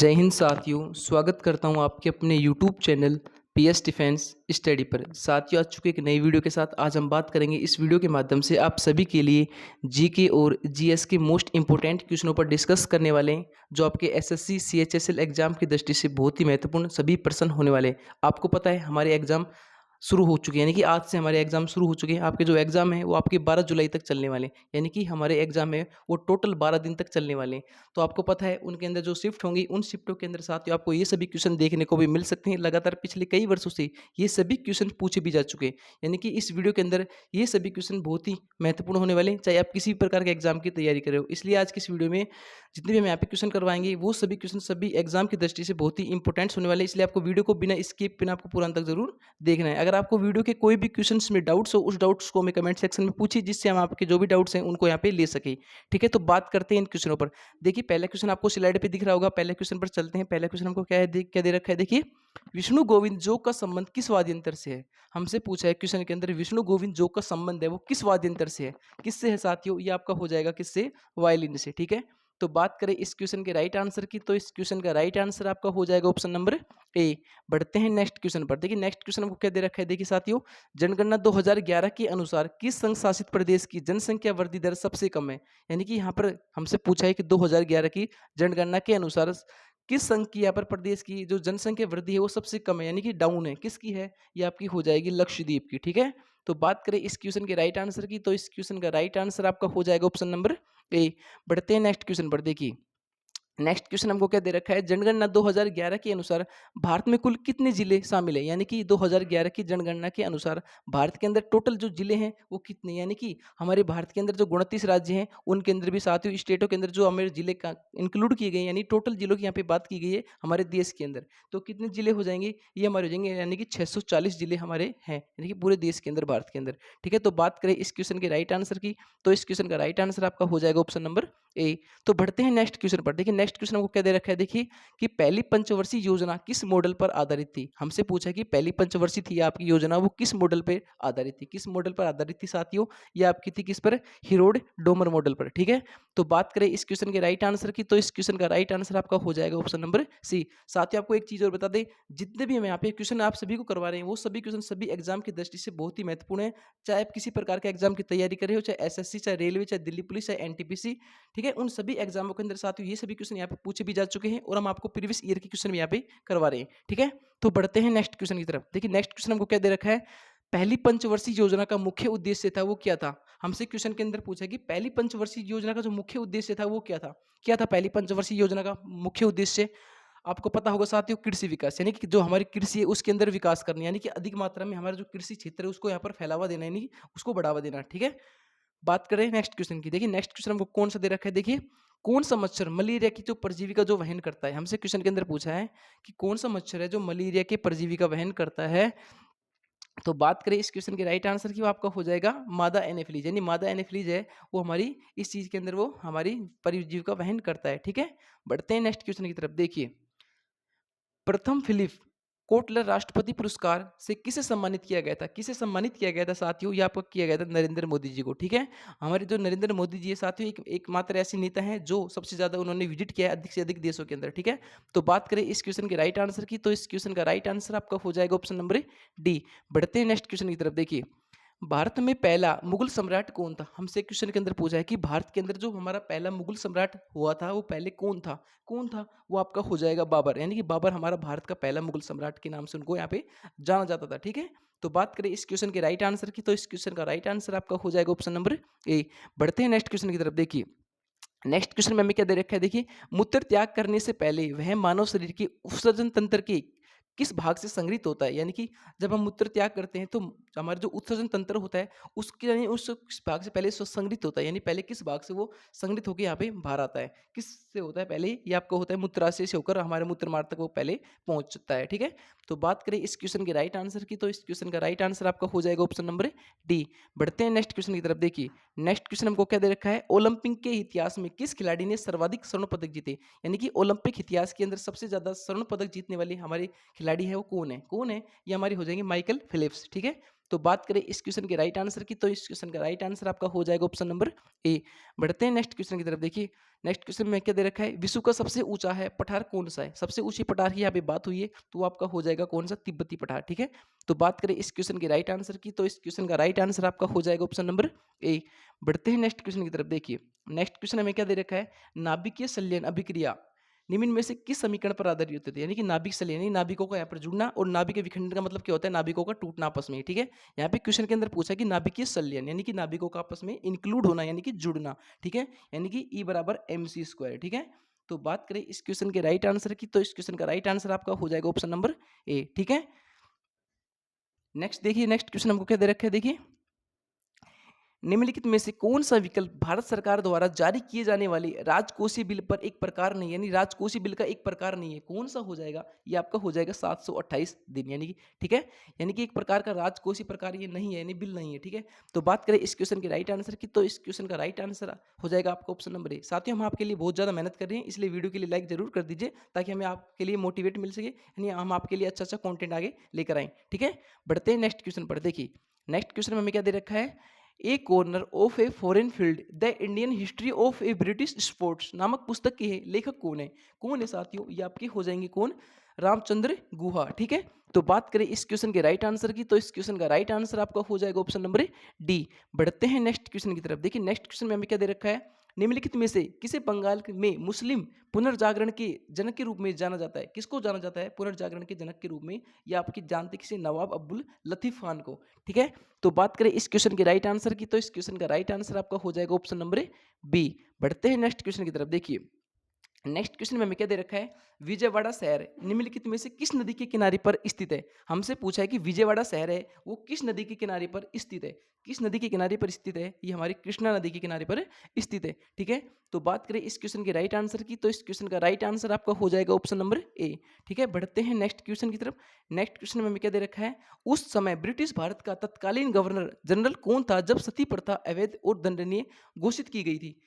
जय हिंद साथियों, स्वागत करता हूं आपके अपने YouTube channel PS defence study पर। साथियों, आज चुके एक नई वीडियो के साथ आज हम बात करेंगे। इस वीडियो के माध्यम से आप सभी के लिए जीके और जीएस के मोस्ट इंपोर्टेंट क्वेश्चनों पर डिस्कस करने वाले हैं, जो आपके एसएससी सीएचएसएल एग्जाम की दृष्टि से बहुत ही महत्वपूर्ण सभी प्रश्न होने वाले हैं। आपको पता है हमारे एग्जाम शुरू हो चुके हैं, यानी कि आज से हमारे एग्जाम शुरू हो चुके हैं। आपके जो एग्जाम है वो आपके 12 जुलाई तक चलने वाले हैं, यानी कि हमारे एग्जाम है वो टोटल 12 दिन तक चलने वाले हैं। तो आपको पता है उनके अंदर जो शिफ्ट होंगी, उन शिफ्टों के अंदर साथियों आपको ये सभी क्वेश्चन देखने को भी मिल सकते हैं। लगातार पिछले कई वर्षों से ये सभी क्वेश्चन पूछे भी जा चुके हैं, यानी कि इस वीडियो के अंदर ये सभी क्वेश्चन बहुत ही महत्वपूर्ण होने वाले हैं, चाहे आप किसी भी प्रकार के एग्जाम की तैयारी कर रहे हो। इसलिए आज की इस वीडियो में जितने भी हम यहाँ पे क्वेश्चन करवाएंगे वो सभी क्वेश्चन सभी एग्जाम की दृष्टि से बहुत ही इंपॉर्टेंट होने वाले हैं। इसलिए आपको वीडियो को बिना स्किप बिना आपको पूरा अंत तक जरूर देखना है। अगर आपको वीडियो के कोई भी क्वेश्चंस में डाउट्स हो, उस डाउट्स को हमें कमेंट सेक्शन में पूछिए, जिससे हम आपके जो भी डाउट्स हैं उनको यहाँ पे ले सके। ठीक है, तो बात करते हैं इन क्वेश्चनों पर। देखिए, पहला क्वेश्चन आपको स्लाइड पे दिख रहा होगा। पहले क्वेश्चन पर चलते हैं। पहला क्वेश्चन हमको क्या है, क्या दे रखा है। देखिए, विष्णु गोविंद जो का संबंध किस वाद्यंत्र से है। हमसे पूछा है क्वेश्चन के अंदर, विष्णु गोविंद जो का संबंध है वो किस वाद्यंत्र से है। किससे है साथियों, ये आपका हो जाएगा किससे, वायलिन से। ठीक है, तो बात करें इस क्वेश्चन के राइट आंसर की, तो इस क्वेश्चन का राइट आंसर आपका हो जाएगा ऑप्शन नंबर ए। बढ़ते हैं नेक्स्ट क्वेश्चन पर। देखिए, नेक्स्ट क्वेश्चन हमको क्या दे रखा है। देखिए साथियों, जनगणना 2011 के अनुसार किस संघ शासित प्रदेश की जनसंख्या वृद्धि दर सबसे कम है। यानी कि यहाँ पर हमसे पूछा है कि 2011 की जनगणना के अनुसार किस संघ की, यहाँ पर प्रदेश की जो जनसंख्या वृद्धि है वो सबसे कम है, यानी कि डाउन है। किसकी है, ये आपकी हो जाएगी लक्षद्वीप की। ठीक है, तो बात करें इस क्वेश्चन के राइट आंसर की, तो इस क्वेश्चन का राइट आंसर आपका हो जाएगा ऑप्शन नंबर ए। बढ़ते हैं नेक्स्ट क्वेश्चन पर। देखिए, नेक्स्ट क्वेश्चन हमको क्या दे रखा है, जनगणना 2011 के अनुसार भारत में कुल कितने जिले शामिल है। यानी कि 2011 की जनगणना के अनुसार भारत के अंदर टोटल जो जिले हैं वो कितने, यानी कि हमारे भारत के अंदर जो 29 राज्य हैं उनके अंदर भी साथियों स्टेटों के अंदर जो हमारे जिले का इंक्लूड किए गए, यानी टोटल जिलों की यहाँ पे बात की गई है हमारे देश के अंदर, तो कितने जिले हो जाएंगे, ये हमारे हो जाएंगे यानी कि 640 जिले हमारे हैं, यानी कि पूरे देश के अंदर, भारत के अंदर। ठीक है, तो बात करें इस क्वेश्चन के राइट आंसर की, तो इस क्वेश्चन का राइट आंसर आपका हो जाएगा ऑप्शन नंबर ए। तो बढ़ते हैं नेक्स्ट क्वेश्चन पर। देखिए, नेक्स्ट क्वेश्चन को क्या दे रखा है। देखिए कि पहली पंचवर्षीय योजना किस मॉडल पर आधारित थी। हमसे पूछा कि पहली पंचवर्षीय थी आपकी योजना, वो किस मॉडल पर आधारित थी। किस मॉडल पर आधारित थी साथियों, ये आपकी थी किस पर, हिरोड डोमर मॉडल पर। ठीक है, तो बात करें इस क्वेश्चन के राइट आंसर की, तो इस क्वेश्चन का राइट आंसर आपका हो जाएगा ऑप्शन नंबर सी। साथियों, आपको एक चीज और बता दें, जितने भी हम यहाँ पे क्वेश्चन आप सभी को करवा रहे हैं वो सभी क्वेश्चन सभी एग्जाम की दृष्टि से बहुत ही महत्वपूर्ण है। चाहे आप किसी प्रकार के एग्जाम की तैयारी कर रहे हो, चाहे एसएससी, चाहे रेलवे, चाहे दिल्ली पुलिस, चाहे एनटीपीसी। ठीक है, उन सभी एग्जामों के अंदर साथियों ये सभी क्वेश्चन यहाँ पे पूछे भी जा चुके हैं और हम आपको प्रीवियस ईयर के क्वेश्चन भी यहाँ पे करवा रहे हैं। ठीक है, तो बढ़ते हैं नेक्स्ट क्वेश्चन की तरफ। देखिए, नेक्स्ट क्वेश्चन हमको क्या दे रखा है, पहली पंचवर्षीय योजना का मुख्य उद्देश्य था वो क्या था। हमसे क्वेश्चन के अंदर पूछा कि पहली पंचवर्षीय योजना का जो मुख्य उद्देश्य था वो क्या था। क्या था पहली पंचवर्षीय योजना का मुख्य उद्देश्य, आपको पता होगा साथियों, कृषि विकास, यानी कि जो हमारी कृषि है उसके अंदर विकास करना, यानी कि अधिक मात्रा में हमारा जो कृषि क्षेत्र है उसको यहाँ पर फैलावा देना, यानी उसको बढ़ावा देना। ठीक है, बात करें नेक्स्ट क्वेश्चन की। देखिए, नेक्स्ट क्वेश्चन हमको कौन सा दे रखा है। देखिए, कौन सा मच्छर मलेरिया की जो परजीवी का जो वहन करता है। हमसे क्वेश्चन के अंदर पूछा है कि कौन सा मच्छर है जो मलेरिया के परजीवी का वहन करता है। तो बात करें इस क्वेश्चन के राइट आंसर की, वो आपका हो जाएगा मादा एनेफिलीज, यानी मादा एनेफिलीज है वो हमारी इस चीज के अंदर वो हमारी परजीवी का वहन करता है। ठीक है, बढ़ते हैं नेक्स्ट क्वेश्चन की तरफ। देखिए, प्रथम फिलिप कोटलर राष्ट्रपति पुरस्कार से किसे सम्मानित किया गया था। किसे सम्मानित किया गया था साथियों, ये आपको किया गया था नरेंद्र मोदी जी को। ठीक है, हमारे जो नरेंद्र मोदी जी है साथियों, एकमात्र ऐसे नेता हैं जो सबसे ज्यादा उन्होंने विजिट किया है अधिक से अधिक देशों के अंदर। ठीक है, तो बात करें इस क्वेश्चन के राइट आंसर की, तो इस क्वेश्चन का राइट आंसर आपका हो जाएगा ऑप्शन नंबर डी। बढ़ते हैं नेक्स्ट क्वेश्चन की तरफ। देखिए, भारत में पहला मुगल सम्राट कौन था। हमसे क्वेश्चन के अंदर पूछा है कि भारत के अंदर जो हमारा पहला मुगल सम्राट हुआ था वो पहले कौन था। कौन था, वो आपका हो जाएगा बाबर, यानी कि बाबर हमारा भारत का पहला मुगल सम्राट के नाम से उनको यहाँ पे जाना जाता था। ठीक है, तो बात करें इस क्वेश्चन के राइट आंसर की, तो इस क्वेश्चन का राइट आंसर आपका हो जाएगा ऑप्शन नंबर ए। बढ़ते हैं नेक्स्ट क्वेश्चन की तरफ। देखिए, नेक्स्ट क्वेश्चन में हमें क्या दे रखा है। देखिए, मूत्र त्याग करने से पहले वह मानव शरीर के उत्सर्जन तंत्र के किस भाग से संग्रहित होता है। यानी कि जब हम मूत्र त्याग करते हैं तो हमारा जो उत्सर्जन तंत्र होता है उसके, यानी उस भाग से पहले संग्रहित होता है, यानी पहले किस भाग से वो संग्रहित होकर यहाँ पे बाहर आता है, किस से होता है पहले, ये आपको होता है मूत्राशय से होकर हमारे मूत्र मार्ग तक वो पहले पहुंचता है। ठीक है, तो बात करें इस क्वेश्चन के राइट आंसर की, तो इस क्वेश्चन का राइट आंसर आपका हो जाएगा ऑप्शन नंबर डी। बढ़ते हैं नेक्स्ट क्वेश्चन की तरफ। देखिए, नेक्स्ट क्वेश्चन हमको क्या दे रखा है, ओलंपिक के इतिहास में किस खिलाड़ी ने सर्वाधिक स्वर्ण पदक जीते। यानी कि ओलंपिक इतिहास के अंदर सबसे ज्यादा स्वर्ण पदक जीतने वाले हमारे खिलाड़ी है वो कौन है। कौन है, ये हमारी हो जाएंगे माइकल फिलिप्स। ठीक है, तो बात करें इस क्वेश्चन के राइट आंसर की, तो इस क्वेश्चन का राइट आंसर आपका हो जाएगा ऑप्शन नंबर ए। बढ़ते हैं नेक्स्ट क्वेश्चन की तरफ। देखिए नेक्स्ट क्वेश्चन में क्या दे रखा है, विश्व का सबसे ऊंचा है पठार कौन सा है। सबसे ऊंची पठार की यहाँ पे बात हुई है, तो आपका हो जाएगा कौन सा, तिब्बती पठार। ठीक है, तो बात करें इस क्वेश्चन के राइट आंसर की, तो इस क्वेश्चन का राइट आंसर आपका हो जाएगा ऑप्शन नंबर ए। बढ़ते हैं नेक्स्ट क्वेश्चन की तरफ। देखिए नेक्स्ट क्वेश्चन हमें क्या दे रखा है, नाभिकीय संलयन अभिक्रिया निम्न में से किस समीकरण पर आधारित होते थे। यानी कि नाभिक संलयन यानी नाभिकों का यहाँ पर जुड़ना, और नाभिक के विखंडन का मतलब क्या होता है, नाभिकों का टूटना आपस में। ठीक है, यहाँ पे क्वेश्चन के अंदर पूछा कि नाभिकीय संलयन यानी कि नाभिकों का आपस में इंक्लूड होना यानी कि जुड़ना। ठीक है, यानी कि E बराबर mc²। ठीक है, तो बात करें इस क्वेश्चन के राइट आंसर की, तो इस क्वेश्चन का राइट आंसर आपका हो जाएगा ऑप्शन नंबर ए। ठीक है, नेक्स्ट देखिए, नेक्स्ट क्वेश्चन हमको क्या दे रखा है। देखिए निम्नलिखित में से कौन सा विकल्प भारत सरकार द्वारा जारी किए जाने वाले राजकोषीय बिल पर एक प्रकार नहीं है, यानी राजकोषीय बिल का एक प्रकार नहीं है। कौन सा हो जाएगा, ये आपका हो जाएगा 728 दिन, यानी कि ठीक है, यानी कि एक प्रकार का राजकोषीय प्रकार ये नहीं है, यानी बिल नहीं है। ठीक है, तो बात करें इस क्वेश्चन के राइट आंसर की, तो इस क्वेश्चन का राइट आंसर हो जाएगा आपका ऑप्शन नंबर ए। साथियों हम आपके लिए बहुत ज़्यादा मेहनत कर रहे हैं, इसलिए वीडियो के लिए लाइक जरूर कर दीजिए, ताकि हमें आपके लिए मोटिवेट मिल सके, यानी हम आपके लिए अच्छा अच्छा कॉन्टेंट आगे लेकर आएँ। ठीक है, बढ़ते हैं नेक्स्ट क्वेश्चन पर। देखिए नेक्स्ट क्वेश्चन में हमें क्या दे रखा है, a corner of a foreign field the Indian history of a British sports नामक पुस्तक के है लेखक कौन है। कौन है साथियों, ये आपके हो जाएंगे कौन, रामचंद्र गुहा। ठीक है, तो बात करें इस क्वेश्चन के राइट आंसर की, तो इस क्वेश्चन का राइट आंसर आपका हो जाएगा ऑप्शन नंबर डी। बढ़ते हैं नेक्स्ट क्वेश्चन की तरफ। देखिए नेक्स्ट क्वेश्चन में हमें क्या दे रखा है, निम्नलिखित में से किसे बंगाल में मुस्लिम पुनर्जागरण के जनक के रूप में जाना जाता है। किसको जाना जाता है पुनर्जागरण के जनक के रूप में, या आपकी जानते किसे, नवाब अब्दुल लतीफ खान को। ठीक है, तो बात करें इस क्वेश्चन के राइट आंसर की, तो इस क्वेश्चन का राइट आंसर आपका हो जाएगा ऑप्शन नंबर बी। बढ़ते हैं नेक्स्ट क्वेश्चन की तरफ। देखिए नेक्स्ट क्वेश्चन में हमें क्या दे रखा है, विजयवाड़ा शहर निम्नलिखित में से किस नदी के किनारे पर स्थित है। हमसे पूछा है कि विजयवाड़ा शहर है वो किस नदी के किनारे पर स्थित है। किस नदी के किनारे पर स्थित है, ये हमारी कृष्णा नदी के किनारे पर स्थित है। ठीक है, तो बात करें इस क्वेश्चन के राइट आंसर की, तो इस क्वेश्चन का राइट आंसर आपका हो जाएगा ऑप्शन नंबर ए। ठीक है, बढ़ते हैं नेक्स्ट क्वेश्चन की तरफ। नेक्स्ट क्वेश्चन में हमें क्या दे रखा है, उस समय ब्रिटिश भारत का तत्कालीन गवर्नर जनरल कौन था जब सती प्रथा अवैध और दंडनीय घोषित की गई थी।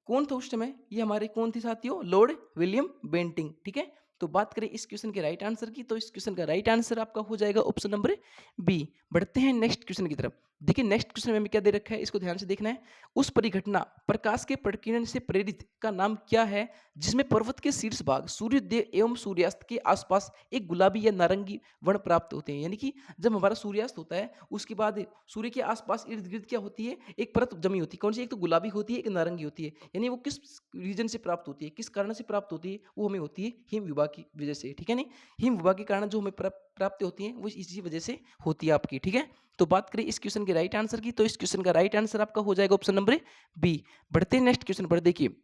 कौन था उस समय, ये हमारे कौन थे साथियों, लॉर्ड विलियम बेंटिंग। ठीक है, तो बात करें इस क्वेश्चन के राइट आंसर की, तो इस क्वेश्चन का राइट आंसर आपका हो जाएगा ऑप्शन नंबर बी। बढ़ते हैं नेक्स्ट क्वेश्चन की तरफ। देखिए नेक्स्ट क्वेश्चन में हमें क्या दे रखा है, इसको ध्यान से देखना है। उस परिघटना प्रकाश के प्रकीर्णन से प्रेरित का नाम क्या है जिसमें पर्वत के शीर्ष भाग सूर्योदय एवं सूर्यास्त के आसपास एक गुलाबी या नारंगी वर्ण प्राप्त होते हैं। यानी कि जब हमारा सूर्यास्त होता है उसके बाद सूर्य के आसपास इर्द गिर्द क्या होती है, एक परत जमी होती है। कौन सी, एक तो गुलाबी होती है, एक नारंगी होती है। यानी वो किस रीजन से प्राप्त होती है, किस कारण से प्राप्त होती है, वो हमें होती है हिम विभाग की वजह से। ठीक है, नहीं हिम विभाग के कारण जो हमें प्राप्ति होती है वो इसी वजह से होती है आपकी। ठीक है, तो बात करें इस क्वेश्चन के राइट आंसर की, तो इस क्वेश्चन का राइट आंसर आपका हो जाएगा ऑप्शन नंबर बी। बढ़ते हैं नेक्स्ट क्वेश्चन पर। देखिए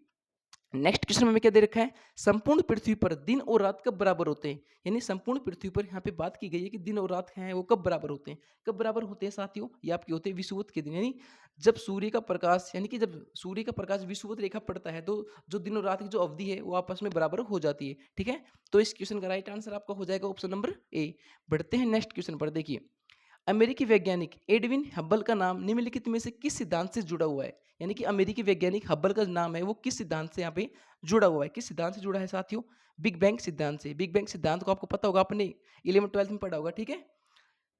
नेक्स्ट क्वेश्चन में हमें क्या दे रखा है, संपूर्ण पृथ्वी पर दिन और रात कब बराबर होते हैं। यानी संपूर्ण पृथ्वी पर यहाँ पे बात की गई है कि दिन और रात हैं वो कब बराबर होते हैं। कब बराबर होते हैं साथियों, ये आपके होते हैं विषुवत के दिन। यानी जब सूर्य का प्रकाश, यानी कि जब सूर्य का प्रकाश विषुवत रेखा पड़ता है, तो जो दिन और रात की जो अवधि है वो आपस में बराबर हो जाती है। ठीक है, तो इस क्वेश्चन का राइट आंसर आपका हो जाएगा ऑप्शन नंबर ए। बढ़ते हैं नेक्स्ट क्वेश्चन पर। देखिए अमेरिकी वैज्ञानिक एडविन हब्बल का नाम निम्नलिखित में से किस सिद्धांत से जुड़ा हुआ है। यानी कि अमेरिकी वैज्ञानिक हब्बल का नाम है वो किस सिद्धांत से यहाँ पे जुड़ा हुआ है। किस सिद्धांत से जुड़ा है साथियों, बिग बैंग सिद्धांत से। बिग बैंग सिद्धांत को आपको पता होगा, आपने 11th-12th में पढ़ा होगा। ठीक है,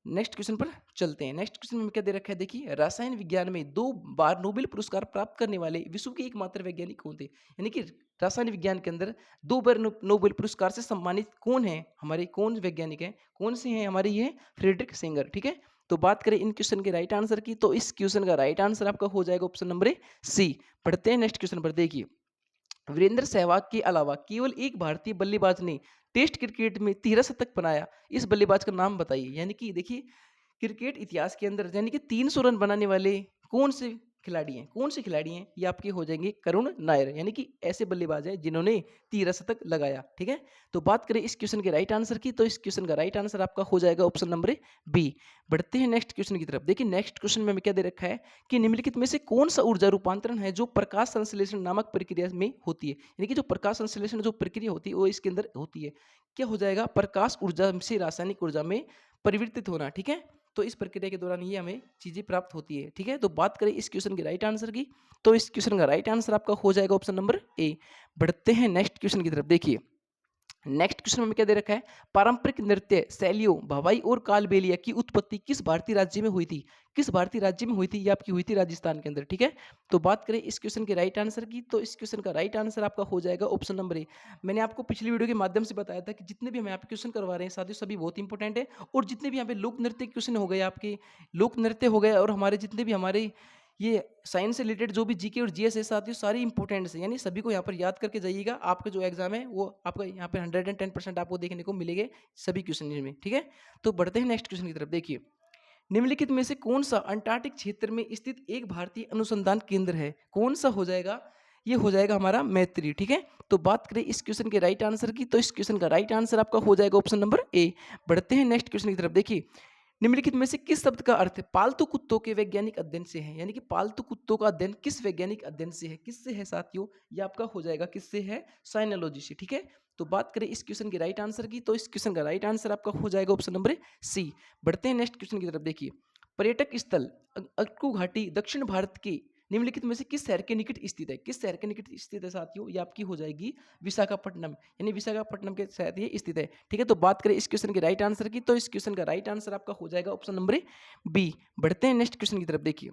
नेक्स्ट क्वेश्चन पर चलते हैं। नेक्स्ट क्वेश्चन में क्या दे रखा है, देखिए रसायन विज्ञान में 2 बार नोबेल पुरस्कार प्राप्त करने वाले विश्व के एकमात्र वैज्ञानिक कौन थे। यानी कि रसायन विज्ञान के अंदर 2 बार नोबेल पुरस्कार से सम्मानित कौन है, हमारे कौन वैज्ञानिक हैं, कौन से हैं हमारे, ये फ्रेडरिक सेंगर। ठीक है, तो बात करें इन क्वेश्चन के राइट आंसर की, तो इस क्वेश्चन का राइट आंसर आपका हो जाएगा ऑप्शन नंबर सी। पढ़ते हैं नेक्स्ट क्वेश्चन पर। देखिए वीरेंद्र सहवाग के अलावा केवल एक भारतीय बल्लेबाज ने टेस्ट क्रिकेट में 13 शतक बनाया, इस बल्लेबाज का नाम बताइए। यानी कि देखिए क्रिकेट इतिहास के अंदर यानी कि 300 रन बनाने वाले कौन से खिलाड़ी हैं, कौन से खिलाड़ी हैं, ये आपके हो जाएंगे करुण नायर। यानी कि ऐसे बल्लेबाज हैं जिन्होंने 13 शतक लगाया। ठीक है, तो बात करें इस क्वेश्चन के राइट आंसर की, तो इस क्वेश्चन का राइट आंसर आपका हो जाएगा ऑप्शन नंबर बी। बढ़ते हैं नेक्स्ट क्वेश्चन की तरफ। देखिए नेक्स्ट क्वेश्चन में हमें क्या दे रखा है कि निम्नलिखित में से कौन सा ऊर्जा रूपांतरण है जो प्रकाश संश्लेषण नामक प्रक्रिया में होती है। यानी कि जो प्रकाश संश्लेषण जो प्रक्रिया होती है वो इसके अंदर होती है। क्या हो जाएगा, प्रकाश ऊर्जा से रासायनिक ऊर्जा में परिवर्तित होना। ठीक है, तो इस प्रक्रिया के दौरान ये हमें चीजें प्राप्त होती है। ठीक है, तो बात करें इस क्वेश्चन के राइट आंसर की, तो इस क्वेश्चन का राइट आंसर आपका हो जाएगा ऑप्शन नंबर ए। बढ़ते हैं नेक्स्ट क्वेश्चन की तरफ। देखिए नेक्स्ट क्वेश्चन में क्या दे रखा है, पारंपरिक नृत्य शैलियों भवाई और कालबेलिया की उत्पत्ति किस भारतीय राज्य में हुई थी? किस भारतीय राज्य में हुई थी? ये आपकी हुई थी राजस्थान के अंदर, ठीक है। तो बात करें इस क्वेश्चन के राइट आंसर की, तो इस क्वेश्चन का राइट आंसर आपका हो जाएगा ऑप्शन नंबर ए। मैंने आपको पिछली वीडियो के माध्यम से बताया था कि जितने भी हम यहाँ पे क्वेश्चन करवा रहे हैं साथियों सभी बहुत इंपॉर्टेंट है, और जितने भी यहाँ पे लोक नृत्य क्वेश्चन हो गए, आपके लोक नृत्य हो गए, और हमारे जितने भी हमारे ये साइंस से रिलेटेड जो भी जीके और जीएस है साथियों सारी इंपॉर्टेंट है, यानी सभी को यहाँ पर याद करके जाइएगा। आपका जो एग्जाम है वो आपका यहाँ पर 110% आपको देखने को मिलेंगे सभी क्वेश्चन में, ठीक है। तो बढ़ते हैं नेक्स्ट क्वेश्चन की तरफ। देखिए, निम्नलिखित में से कौन सा अंटार्कटिक क्षेत्र में स्थित एक भारतीय अनुसंधान केंद्र है? कौन सा हो जाएगा? ये हो जाएगा हमारा मैत्री, ठीक है। तो बात करें इस क्वेश्चन के राइट आंसर की, तो इस क्वेश्चन का राइट आंसर आपका हो जाएगा ऑप्शन नंबर ए। बढ़ते हैं नेक्स्ट क्वेश्चन की तरफ। देखिए, निम्नलिखित में से किस शब्द का अर्थ पालतू कुत्तों के वैज्ञानिक अध्ययन से है? यानी कि पालतू कुत्तों का अध्ययन किस वैज्ञानिक अध्ययन से है? किससे है साथियों? ये आपका हो जाएगा किससे है? साइनोलॉजी से, ठीक है। तो बात करें इस क्वेश्चन के राइट आंसर की, तो इस क्वेश्चन का राइट आंसर आपका हो जाएगा ऑप्शन नंबर सी। बढ़ते हैं नेक्स्ट क्वेश्चन की तरफ। देखिए, पर्यटक स्थल अक्कू घाटी दक्षिण भारत के निम्नलिखित में से किस शहर के निकट स्थित है? किस शहर के निकट स्थित है साथियों? ये आपकी हो जाएगी विशाखापट्टनम, यानी विशाखापट्टनम के साथ ये स्थित है, ठीक है। तो बात करें इस क्वेश्चन के राइट आंसर की, तो इस क्वेश्चन का राइट आंसर आपका हो जाएगा ऑप्शन नंबर बी। बढ़ते हैं नेक्स्ट क्वेश्चन की तरफ। देखिए,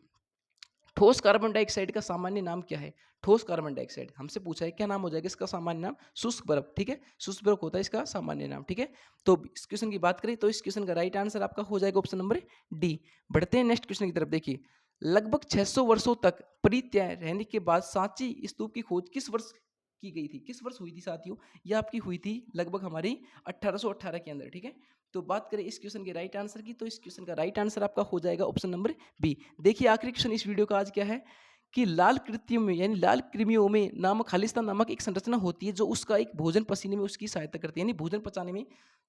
ठोस कार्बन डाइऑक्साइड का सामान्य नाम क्या है? ठोस कार्बन डाइऑक्साइड हमसे पूछा है, क्या नाम हो जाएगा इसका सामान्य नाम? शुष्क बर्फ, ठीक है। शुष्क बर्फ होता है इसका सामान्य नाम, ठीक है। तो इस क्वेश्चन की बात करें तो इस क्वेश्चन का राइट आंसर आपका हो जाएगा ऑप्शन नंबर डी। बढ़ते हैं नेक्स्ट क्वेश्चन की तरफ। देखिए, लगभग 600 वर्षों तक परित्याग रहने के बाद सांची स्तूप की खोज किस वर्ष की गई थी? किस वर्ष हुई थी साथियों? यह आपकी हुई थी लगभग हमारी 1818 के अंदर, ठीक है। तो बात करें इस क्वेश्चन के राइट आंसर की, तो इस क्वेश्चन का राइट आंसर आपका हो जाएगा ऑप्शन नंबर बी। देखिए, आखिरी क्वेश्चन इस वीडियो का आज क्या है कि लाल कृतियों में यानी लाल कृमियों में नामक खालिस्तान नामक एक संरचना होती है जो उसका एक भोजन पसीने में उसकी सहायता करती है, यानी भोजन पचाने में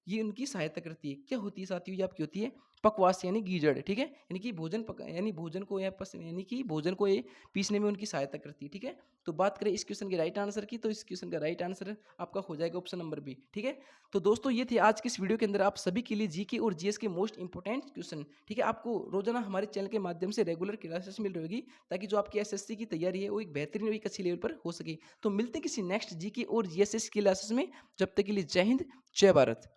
ये उनकी सहायता करती है। क्या होती है साथियों? ये आपकी होती है पकवास यानी गीजड़, ठीक है। यानी कि यानी भोजन को यानी कि भोजन को ये पीसने में उनकी सहायता करती है, ठीक है। तो बात करें इस क्वेश्चन के राइट आंसर की, तो इस क्वेश्चन का राइट आंसर आपका हो जाएगा ऑप्शन नंबर बी, ठीक है। तो दोस्तों ये थे आज की इस वीडियो के अंदर आप सभी के लिए जीके और जीएस के मोस्ट इंपोर्टेंट क्वेश्चन, ठीक है। आपको रोजाना हमारे चैनल के माध्यम से रेगुलर क्लासेस मिल रही होगी, ताकि जो आपकी एसएससी की तैयारी है वो एक बेहतरीन और एक अच्छी लेवल पर हो सके। तो मिलते हैं किसी नेक्स्ट जीके और जीएसएस की क्लासेस में, जब तक के लिए जय हिंद, जय भारत।